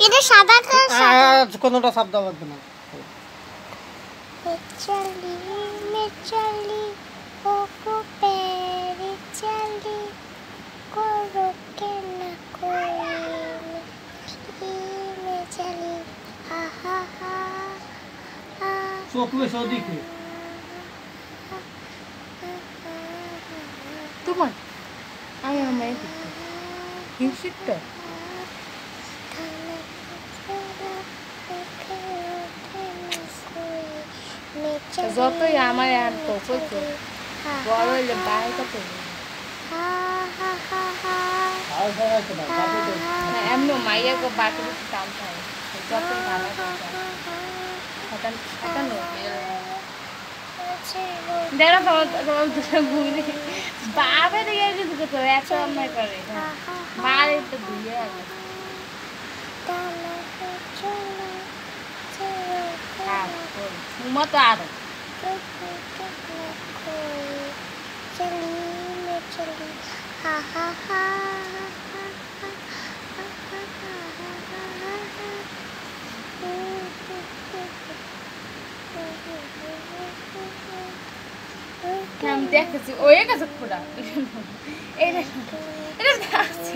এটা সাদা কোনটা শব্দ লাগবে না চলি মে চলি কোকো পেরে চলি করো কে না কোই মে চলি হা হা হা চোখ में सो दिखे তোমার আমি আমার হিংসিতটা যতই আমার আর তো কইতো বড় হইলে বাইরে কত এমন মাইয়া গো বাকি কাম থাকে যতই ভালো দেখো তোমার দুটো ঘুরে বাবা দেখে কিছু করতে এত অন্যায় করে মারে তো ধুয়ে আগে ঘুমা তো আরো चली मैं चली हा हा हा আমি দেখতেছি ওই কাছে খোড়া এটা আছে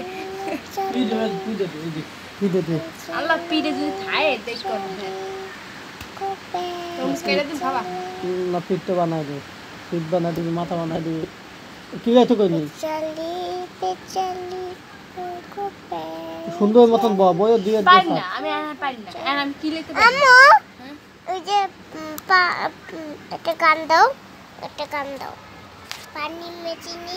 আল্লাহ পিড়ে যদি খায় দেখ না পিঠ তো বানাই দে পিঠ বানাই দিবি মাথা বানাই দিবি কি গাইছো কইনি সুন্দর মতন বয় দিয়ে পারি না আমি পারি না আমি কি লিখতে পারি আম্মু ওই যে একটা কান দাও পানি মে চিনি